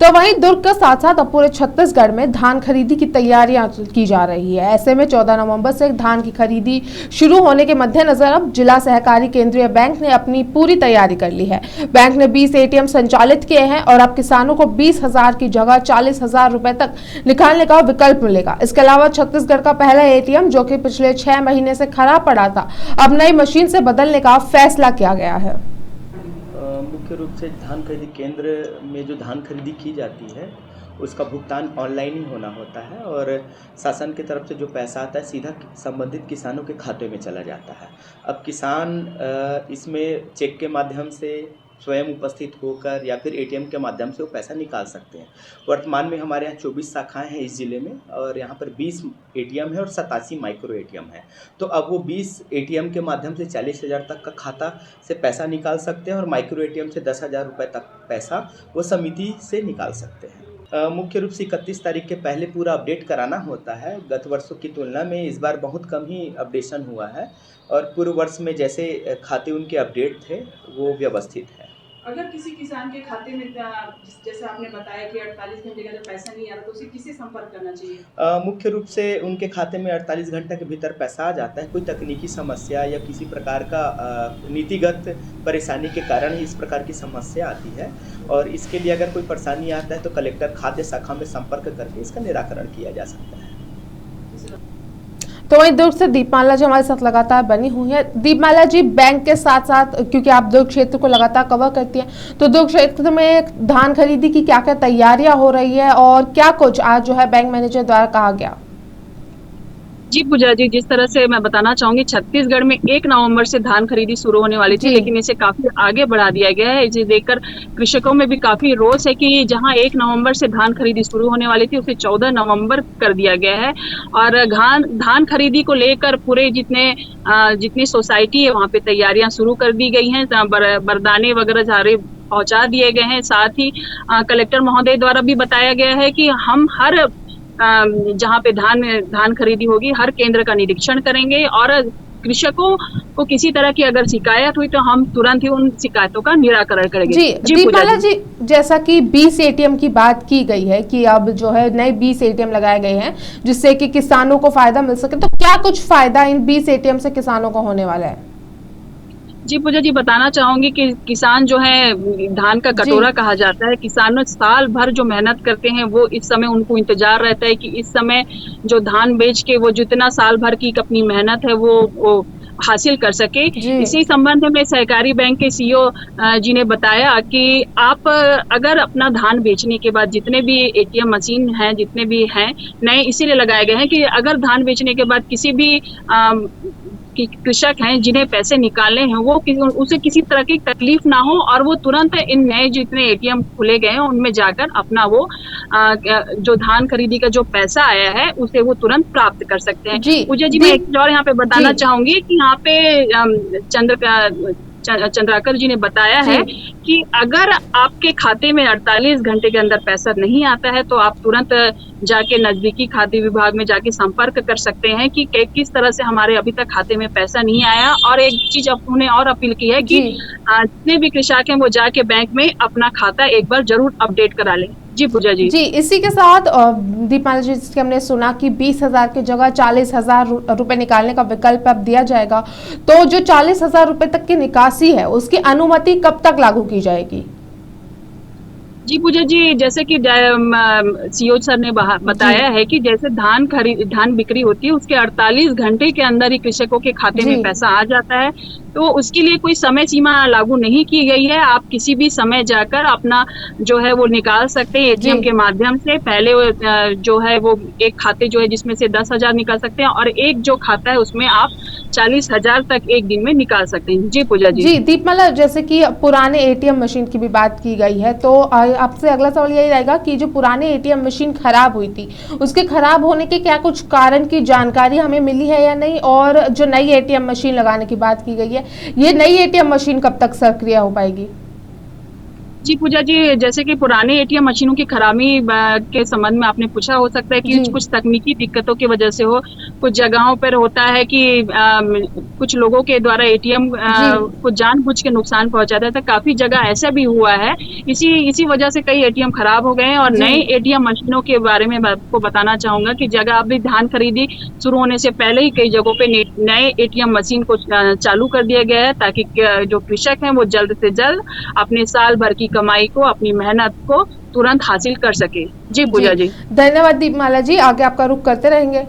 तो वहीं दुर्ग के साथ साथ अब पूरे छत्तीसगढ़ में धान खरीदी की तैयारियां की जा रही है। ऐसे में 14 नवंबर से धान की खरीदी शुरू होने के मद्देनजर अब जिला सहकारी केंद्रीय बैंक ने अपनी पूरी तैयारी कर ली है। बैंक ने 20 एटीएम संचालित किए हैं और अब किसानों को 20,000 की जगह 40,000 रुपए तक निकालने का विकल्प मिलेगा। इसके अलावा छत्तीसगढ़ का पहला एटीएम, जो कि पिछले 6 महीने से खराब पड़ा था, अब नई मशीन से बदलने का फैसला किया गया है। मुख्य रूप से धान खरीदी केंद्र में जो धान खरीदी की जाती है उसका भुगतान ऑनलाइन ही होना होता है और शासन की तरफ से जो पैसा आता है सीधा संबंधित किसानों के खाते में चला जाता है। अब किसान इसमें चेक के माध्यम से स्वयं उपस्थित होकर या फिर एटीएम के माध्यम से वो पैसा निकाल सकते हैं। वर्तमान में हमारे यहाँ 24 शाखाएं हैं इस ज़िले में और यहाँ पर 20 एटीएम है और 87 माइक्रो एटीएम है। तो अब वो 20 एटीएम के माध्यम से 40,000 तक का खाता से पैसा निकाल सकते हैं और माइक्रो एटीएम से 10,000 रुपये तक पैसा वो समिति से निकाल सकते हैं। मुख्य रूप से 31 तारीख के पहले पूरा अपडेट कराना होता है। गत वर्षों की तुलना में इस बार बहुत कम ही अपडेशन हुआ है और पूर्व वर्ष में जैसे खाते उनके अपडेट थे वो व्यवस्थित है। अगर किसी किसान के खाते में जैसे आपने बताया कि 48 घंटे का जब पैसा नहीं आ रहा तो उसे किससे संपर्क करना चाहिए? मुख्य रूप से उनके खाते में 48 घंटे के भीतर पैसा आ जाता है। कोई तकनीकी समस्या या किसी प्रकार का नीतिगत परेशानी के कारण ही इस प्रकार की समस्या आती है और इसके लिए अगर कोई परेशानी आता है तो कलेक्टर खाद्य शाखा में संपर्क करके इसका निराकरण किया जा सकता है। तो वहीं दुर्ग से दीपमाला जी हमारे साथ लगातार बनी हुई है। दीपमाला जी, बैंक के साथ साथ, क्योंकि आप दुर्ग क्षेत्र को लगातार कवर करती हैं, तो दुर्ग क्षेत्र में धान खरीदी की क्या क्या तैयारियां हो रही है और क्या कुछ आज जो है बैंक मैनेजर द्वारा कहा गया? जी पूजा जी, जिस तरह से मैं बताना चाहूंगी, छत्तीसगढ़ में 1 नवंबर से धान खरीदी शुरू होने वाली थी, लेकिन इसे काफी आगे बढ़ा दिया गया है। इसे देखकर कृषकों में भी काफी रोष है कि जहां 1 नवंबर से धान खरीदी शुरू होने वाली थी उसे 14 नवंबर कर दिया गया है। और धान खरीदी को लेकर पूरे जितनी सोसाइटी है वहां पे तैयारियां शुरू कर दी गई हैं। बरदाने वगैरह झारे पहुंचा दिए गए हैं। साथ ही कलेक्टर महोदय द्वारा भी बताया गया है कि हम हर जहाँ पे धान खरीदी होगी हर केंद्र का निरीक्षण करेंगे और कृषकों को किसी तरह की अगर शिकायत हुई तो हम तुरंत ही उन शिकायतों का निराकरण करेंगे। जी दीपमाला जी, जैसा कि 20 एटीएम की बात की गई है कि अब जो है नए 20 एटीएम लगाए गए हैं जिससे कि किसानों को फायदा मिल सके, तो क्या कुछ फायदा इन 20 एटीएम से किसानों को होने वाला है? जी पूजा जी, बताना चाहूंगी कि किसान जो है धान का कटोरा कहा जाता है। किसान साल भर जो मेहनत करते हैं वो इस समय उनको इंतजार रहता है कि इस समय जो धान बेच के वो जितना साल भर की अपनी मेहनत है वो हासिल कर सके। इसी संबंध में सहकारी बैंक के सीईओ जी ने बताया कि आप अगर अपना धान बेचने के बाद जितने भी एटीएम मशीन हैं जितने भी हैं नए इसीलिए लगाए गए हैं कि अगर धान बेचने के बाद किसी भी कृषक हैं जिन्हें पैसे निकालने हैं वो उसे किसी तरह की तकलीफ ना हो और वो तुरंत इन नए जितने एटीएम खुले गए हैं उनमें जाकर अपना वो जो धान खरीदी का जो पैसा आया है उसे वो तुरंत प्राप्त कर सकते हैं। पूजा जी, मैं एक और यहाँ पे बताना चाहूंगी कि यहाँ पे चंद्राकर जी ने बताया है कि अगर आपके खाते में 48 घंटे के अंदर पैसा नहीं आता है तो आप तुरंत जाके नजदीकी खाते विभाग में जाके संपर्क कर सकते हैं कि किस तरह से हमारे अभी तक खाते में पैसा नहीं आया। और एक चीज उन्होंने और अपील की है कि जितने भी कृषक हैं वो जाके बैंक में अपना खाता एक बार जरूर अपडेट करा लें। जी पूजा जी। जी, इसी के साथ दीपमाला जी, जिसके हमने सुना कि 20,000 की जगह 40,000 रुपए निकालने का विकल्प अब दिया जाएगा, तो जो 40,000 रुपए तक की निकासी है उसकी अनुमति कब तक लागू की जाएगी? जी पूजा जी, जैसे कि सीईओ सर ने बताया है कि जैसे धान बिक्री होती है उसके 48 घंटे के अंदर ही कृषकों के खाते में पैसा आ जाता है, तो उसके लिए कोई समय सीमा लागू नहीं की गई है। आप किसी भी समय जाकर अपना जो है वो निकाल सकते हैं एटीएम के माध्यम से। पहले जो है वो एक खाते जो है जिसमें से 10,000 निकाल सकते हैं और एक जो खाता है उसमें आप 40,000 तक एक दिन में निकाल सकते हैं। जी पूजा जी। जी दीपमाला, जैसे कि पुराने एटीएम मशीन की भी बात की गई है, तो आपसे अगला सवाल यही रहेगा कि जो पुराने एटीएम मशीन खराब हुई थी उसके खराब होने के क्या कुछ कारण की जानकारी हमें मिली है या नहीं, और जो नई एटीएम मशीन लगाने की बात की गई है, ये नई एटीएम मशीन कब तक सक्रिय हो पाएगी? जी पूजा जी, जैसे कि पुराने एटीएम मशीनों की खराबी के संबंध में आपने पूछा, हो सकता है कि जी। कुछ तकनीकी दिक्कतों की वजह से हो। कुछ जगहों पर होता है कि कुछ लोगों के द्वारा एटीएम जी। को जानबूझ के नुकसान पहुंचाता है। तो काफी जगह ऐसा भी हुआ है। इसी वजह से कई एटीएम खराब हो गए हैं। और जी। नए एटीएम मशीनों के बारे में मैं आपको बताना चाहूंगा कि जगह अभी धान खरीदी शुरू होने से पहले ही कई जगहों पे नए एटीएम मशीन को चालू कर दिया गया है, ताकि जो कृषक हैं वो जल्द से जल्द अपने साल भर की कमाई को, अपनी मेहनत को तुरंत हासिल कर सके। जी पूजा जी। धन्यवाद दीपमाला जी, आगे आपका रुख करते रहेंगे।